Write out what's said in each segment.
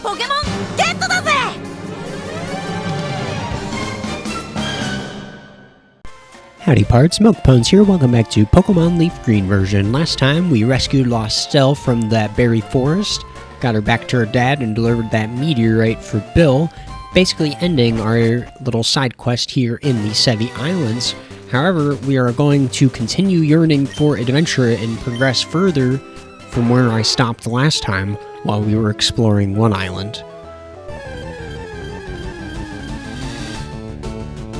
ポケモンゲットだぜ! Howdy parts, Milkpones here, welcome back to Pokemon LeafGreen version. Last time, we rescued Lost Stell from that berry forest, got her back to her dad, and delivered that meteorite for Bill, basically ending our little side quest here in the Sevi Islands. However, we are going to continue yearning for adventure and progress further from where I stopped last time while we were exploring one island.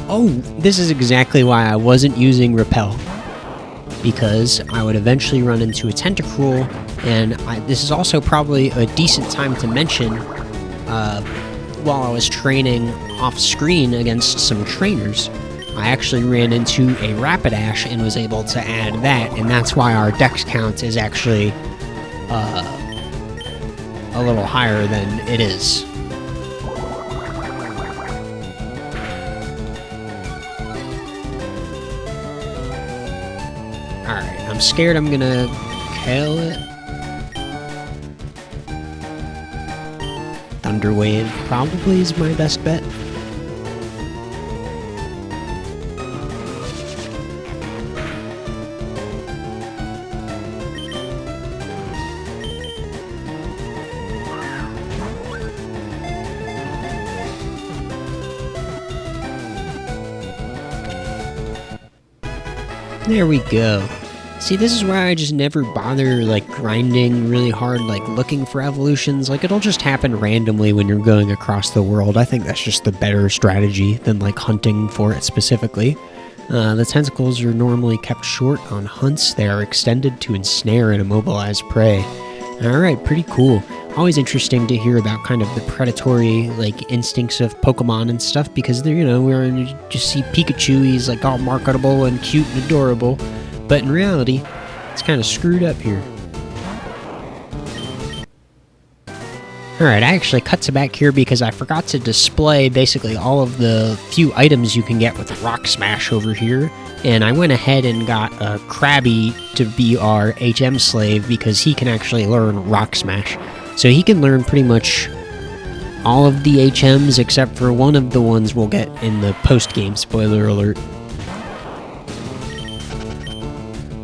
Oh, this is exactly why I wasn't using Repel. Because I would eventually run into a Tentacruel, and this is also probably a decent time to mention, while I was training off-screen against some trainers, I actually ran into a Rapidash and was able to add that, and that's why our dex count is actually a little higher than it is. Alright, I'm scared I'm gonna kill it. Thunder Wave probably is my best bet. There we go. See, this is why I just never bother, like, grinding really hard, like, looking for evolutions. Like, it'll just happen randomly when you're going across the world. I think that's just the better strategy than, like, hunting for it specifically. The tentacles are normally kept short on hunts. They are extended to ensnare and immobilize prey. Alright, pretty cool. Always interesting to hear about kind of the predatory, like, instincts of Pokemon and stuff, because they're, you know, you just see Pikachu, he's, like, all marketable and cute and adorable, but in reality, it's kind of screwed up here. Alright, I actually cut to back here because I forgot to display basically all of the few items you can get with Rock Smash over here, and I went ahead and got a Krabby to be our HM slave because he can actually learn Rock Smash. So he can learn pretty much all of the HMs except for one of the ones we'll get in the post-game, spoiler alert.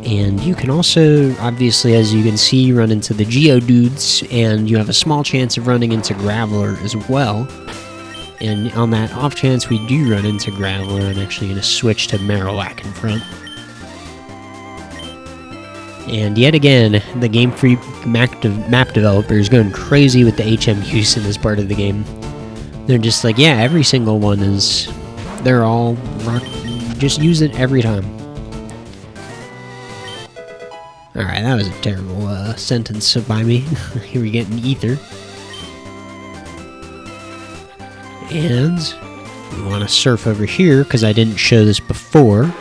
And you can also, obviously, as you can see, run into the Geodudes, and you have a small chance of running into Graveler as well. And on that off chance we do run into Graveler, I'm actually going to switch to Marowak in front. And yet again, the Game Freak map developer is going crazy with the HM use in this part of the game. They're just like, yeah, every single one is... They're all... Just use it every time. Alright, that was a terrible sentence by me. Here we get an Ether. And we want to surf over here, because I didn't show this before.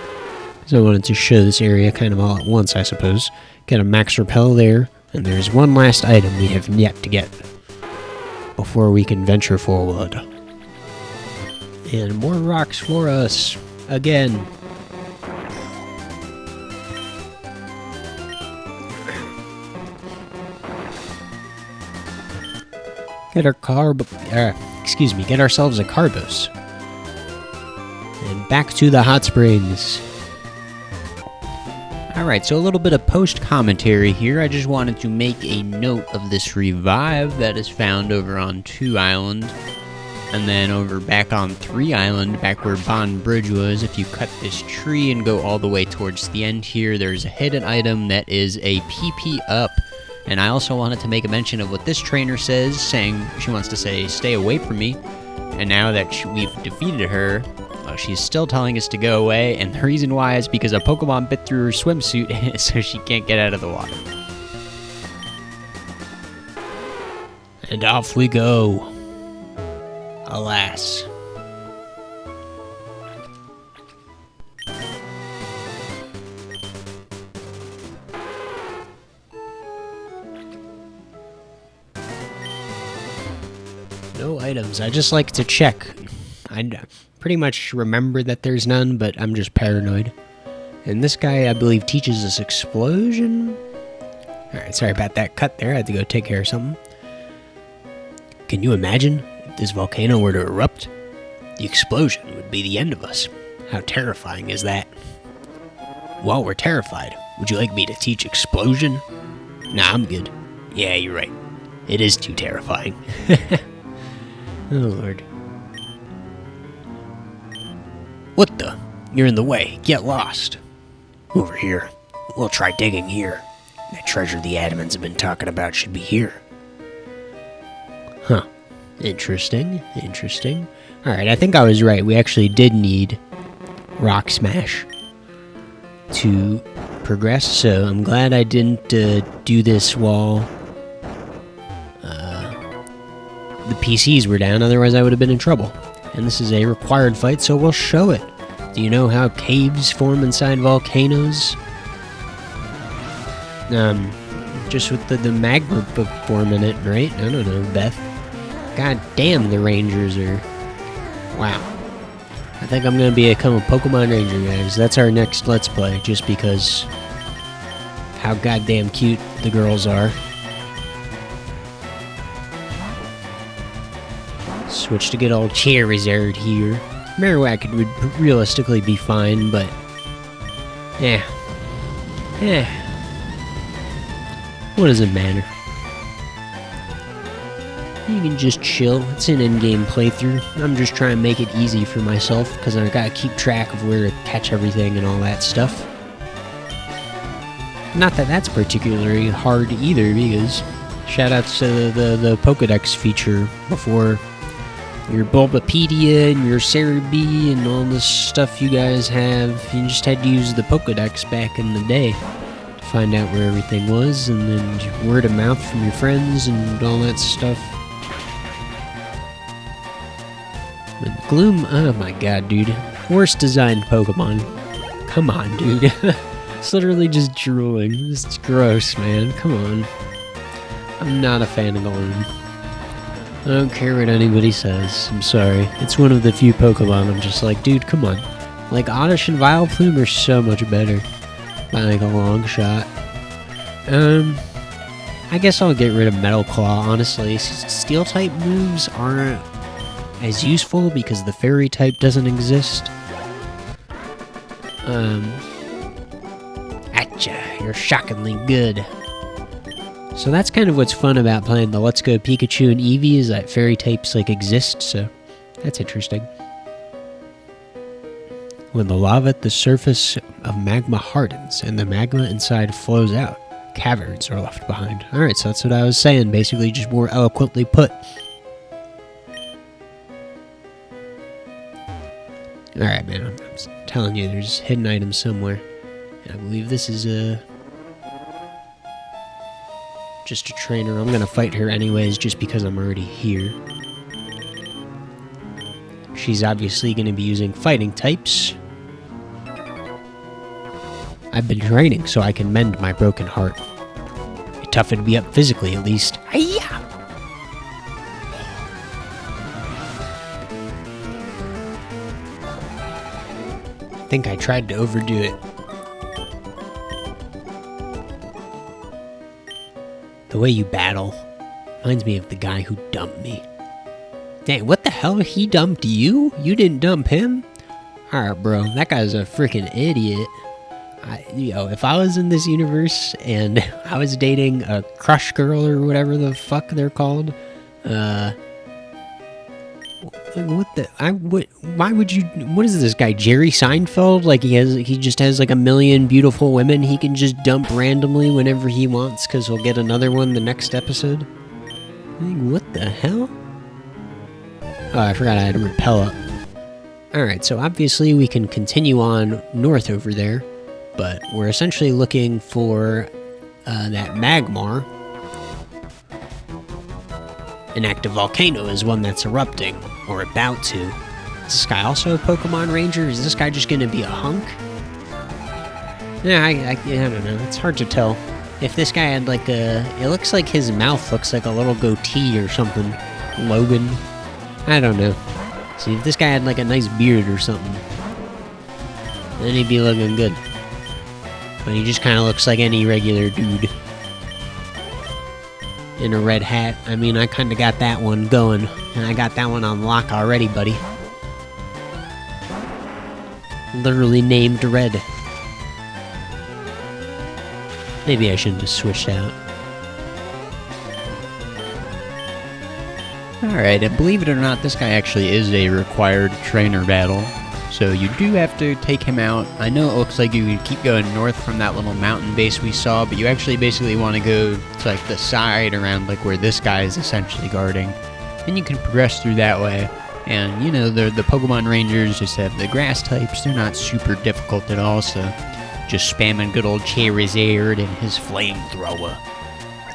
So I wanted to show this area kind of all at once, I suppose. Get a max repel there, and there's one last item we have yet to get before we can venture forward. And more rocks for us, again. Get our get ourselves a Carbos. And back to the hot springs. Alright, so a little bit of post-commentary here. I just wanted to make a note of this revive that is found over on 2 Island. And then over back on 3 Island, back where Bond Bridge was, if you cut this tree and go all the way towards the end here, there's a hidden item that is a PP up. And I also wanted to make a mention of what this trainer says, saying she wants to say, stay away from me. And now that we've defeated her, she's still telling us to go away, and the reason why is because a Pokemon bit through her swimsuit, so she can't get out of the water. And off we go. Alas. No items. I just like to check. I pretty much remember that there's none, but I'm just paranoid. And this guy, I believe, teaches us explosion. Alright, sorry about that cut there. I had to go take care of something. Can you imagine if this volcano were to erupt? The explosion would be the end of us. How terrifying is that? While we're terrified, would you like me to teach explosion? Nah, I'm good. Yeah, you're right. It is too terrifying. Oh, Lord. What the? You're in the way. Get lost. Over here. We'll try digging here. That treasure the admins have been talking about should be here. Huh. Interesting. Alright, I think I was right. We actually did need Rock Smash to progress, so I'm glad I didn't do this while the PCs were down, otherwise I would have been in trouble. And this is a required fight, so we'll show it. Do you know how caves form inside volcanoes? Just with the magma form in it, right? I don't know, Beth. God damn, the Rangers are... Wow. I think I'm gonna become a Pokemon Ranger, guys. That's our next Let's Play, just because how goddamn cute the girls are. Switch to good old Charizard here. Marowak would realistically be fine, but... What does it matter? You can just chill. It's an in-game playthrough. I'm just trying to make it easy for myself, because I gotta keep track of where to catch everything and all that stuff. Not that that's particularly hard either, because shoutouts to the Pokédex feature before your Bulbapedia and your Cerebi and all this stuff you guys have. You just had to use the Pokédex back in the day to find out where everything was, and then word of mouth from your friends and all that stuff. But Gloom, oh my god, dude. Worst designed Pokemon. Come on, dude. It's literally just drooling. It's gross, man. Come on. I'm not a fan of Gloom. I don't care what anybody says. I'm sorry. It's one of the few Pokemon I'm just like, dude, come on. Like, Oddish and Vileplume are so much better by like a long shot. I guess I'll get rid of Metal Claw, honestly. Steel-type moves aren't as useful because the Fairy type doesn't exist. Atcha, you're shockingly good. So that's kind of what's fun about playing the Let's Go Pikachu and Eevee, is that Fairy types like exist, so that's interesting. When the lava at the surface of magma hardens and the magma inside flows out, caverns are left behind. Alright, so that's what I was saying, basically just more eloquently put. Alright, man, I'm telling you, there's hidden items somewhere. And I believe this is just a trainer. I'm gonna fight her anyways, just because I'm already here. She's obviously gonna be using fighting types. I've been training so I can mend my broken heart. It toughened me up physically, at least. Hi-ya! I think I tried to overdo it. The way you battle reminds me of the guy who dumped me. Dang, what the hell? He dumped you? You didn't dump him? Alright, bro. That guy's a freaking idiot. If I was in this universe and I was dating a crush girl or whatever the fuck they're called, why would you, what is this guy, Jerry Seinfeld? Like he just has like a million beautiful women he can just dump randomly whenever he wants, because he'll get another one the next episode? What the hell? Oh, I forgot I had to repel up. Alright, so obviously we can continue on north over there, but we're essentially looking for that Magmar. An active volcano is one that's erupting, or about to. Is this guy also a Pokemon Ranger? Is this guy just gonna be a hunk? Yeah, I don't know. It's hard to tell. If this guy had like a... It looks like his mouth looks like a little goatee or something. Logan. I don't know. See, if this guy had like a nice beard or something, then he'd be looking good. But he just kind of looks like any regular dude. in a red hat. I mean, I kinda got that one going, and I got that one on lock already, buddy. Literally named Red. Maybe I shouldn't have switched out. Alright, and believe it or not, this guy actually is a required trainer battle. So you do have to take him out. I know it looks like you could keep going north from that little mountain base we saw, but you actually basically want to go to like the side around like where this guy is essentially guarding. And you can progress through that way. And you know, the Pokemon Rangers just have the grass types. They're not super difficult at all, so just spamming good old Charizard and his flamethrower.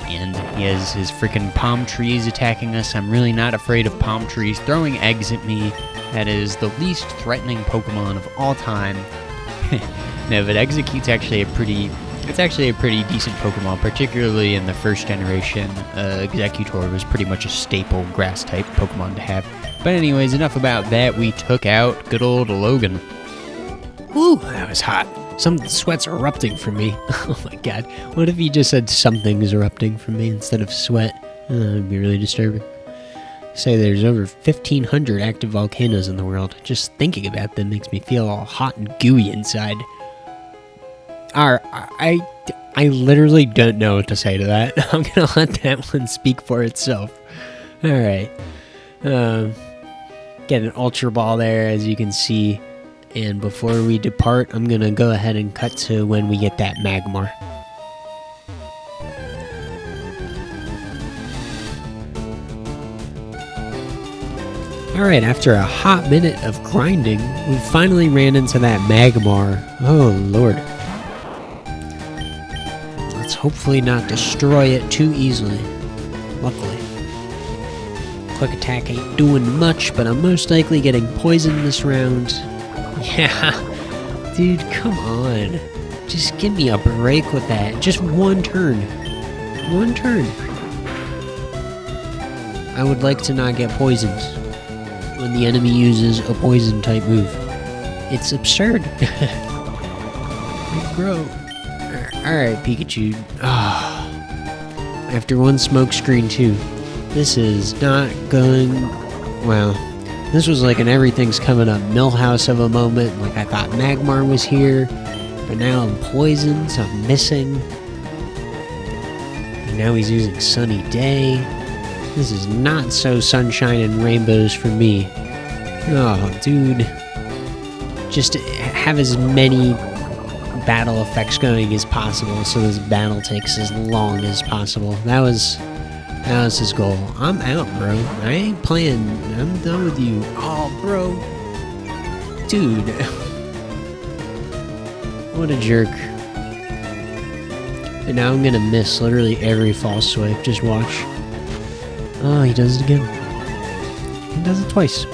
And he has his freaking palm trees attacking us. I'm really not afraid of palm trees throwing eggs at me. That is the least threatening Pokemon of all time. No, but Execute's actually a pretty decent Pokemon, particularly in the first generation. Executor was pretty much a staple grass type Pokemon to have. But anyways, enough about that. We took out good old Logan. Woo, that was hot. Some sweat's erupting from me. Oh my god. What if he just said something's erupting from me instead of sweat? That would be really disturbing. Say there's over 1,500 active volcanoes in the world. Just thinking about them makes me feel all hot and gooey inside. I literally don't know what to say to that. I'm gonna let that one speak for itself. Alright. Get an Ultra Ball there, as you can see. And before we depart, I'm gonna go ahead and cut to when we get that Magmar. Alright, after a hot minute of grinding, we finally ran into that Magmar. Oh lord. Let's hopefully not destroy it too easily. Luckily. Quick attack ain't doing much, but I'm most likely getting poisoned this round. Yeah, dude, come on. Just give me a break with that. Just one turn. One turn. I would like to not get poisoned when the enemy uses a poison type move. It's absurd. Bro. Alright, Pikachu. After one smoke screen too. This is not going well. This was like an everything's coming up Millhouse of a moment. Like I thought Magmar was here, but now I'm poisoned, so I'm missing. And now he's using Sunny Day. This is not so sunshine and rainbows for me. Oh, dude. Just have as many battle effects going as possible so this battle takes as long as possible. That was his goal. I'm out, bro. I ain't playing. I'm done with you. Oh, bro. Dude. What a jerk. And now I'm gonna miss literally every false swipe. Just watch. Oh, he does it again. He does it twice.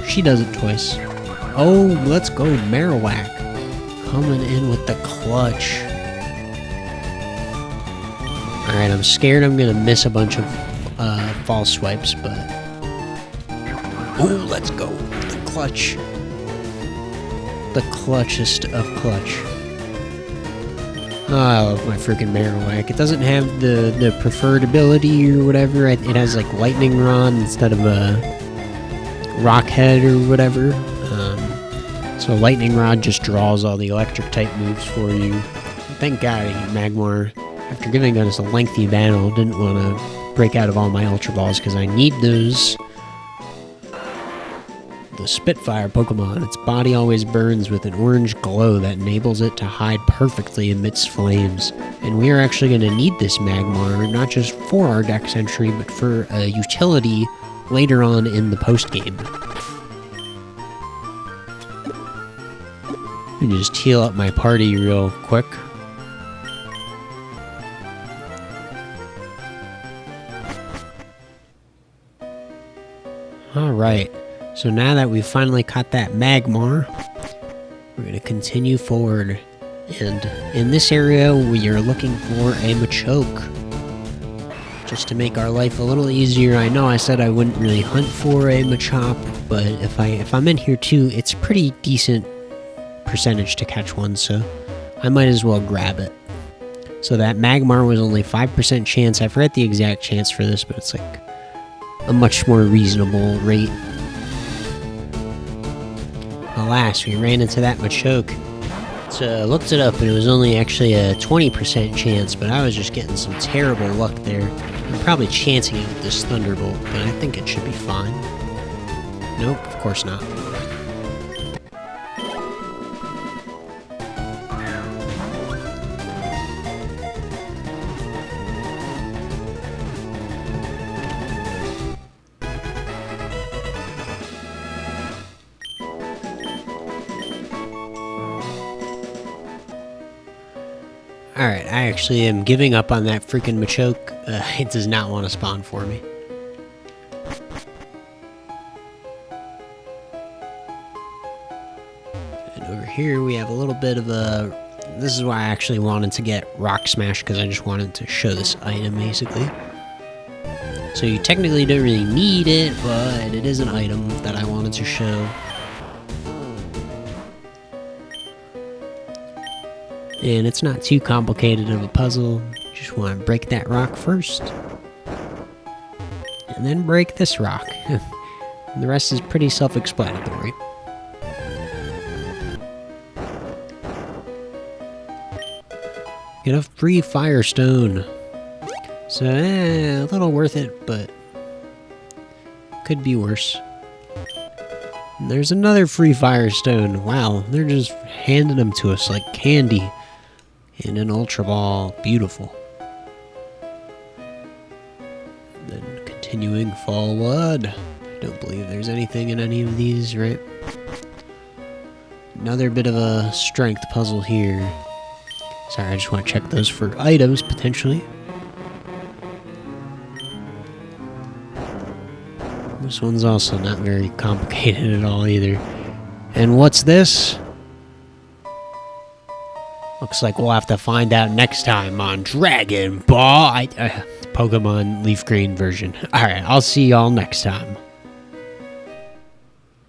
She does it twice. Oh, let's go, Marowak. Coming in with the clutch. Alright, I'm scared I'm gonna miss a bunch of false swipes, but... Oh, let's go. The clutch. The clutchest of clutch. Oh, I love my freaking Marowak. It doesn't have the preferred ability or whatever. It has like Lightning Rod instead of a Rock Head or whatever. So Lightning Rod just draws all the electric type moves for you. Thank God Magmar, after giving us a lengthy battle, didn't want to break out of all my Ultra Balls because I need those. The Spitfire Pokemon, its body always burns with an orange glow that enables it to hide perfectly amidst flames. And we are actually going to need this Magmar, not just for our Dex entry, but for a utility later on in the post-game. Let me just heal up my party real quick. Alright, so now that we've finally caught that Magmar, we're going to continue forward. And in this area, we are looking for a Machoke. Just to make our life a little easier. I know I said I wouldn't really hunt for a Machop, but if I'm in here too, it's a pretty decent percentage to catch one, so I might as well grab it. So that Magmar was only 5% chance. I forget the exact chance for this, but it's like a much more reasonable rate. Alas, we ran into that Machoke. So looked it up, and it was only actually a 20% chance, but I was just getting some terrible luck there. I'm probably chancing it with this Thunderbolt, but I think it should be fine. Nope, of course not. Alright, I actually am giving up on that freaking Machoke. It does not want to spawn for me. And over here we have a little bit of a... This is why I actually wanted to get Rock Smash, because I just wanted to show this item, basically. So you technically don't really need it, but it is an item that I wanted to show. And it's not too complicated of a puzzle. Just want to break that rock first. And then break this rock. And the rest is pretty self-explanatory. Get a free Firestone. So, a little worth it, but could be worse. And there's another free Firestone. Wow, they're just handing them to us like candy. And an Ultra Ball. Beautiful. And then continuing forward. I don't believe there's anything in any of these, right? Another bit of a strength puzzle here. Sorry, I just want to check those for items, potentially. This one's also not very complicated at all, either. And what's this? Looks like we'll have to find out next time on Dragon Ball. Pokemon LeafGreen version. Alright, I'll see y'all next time.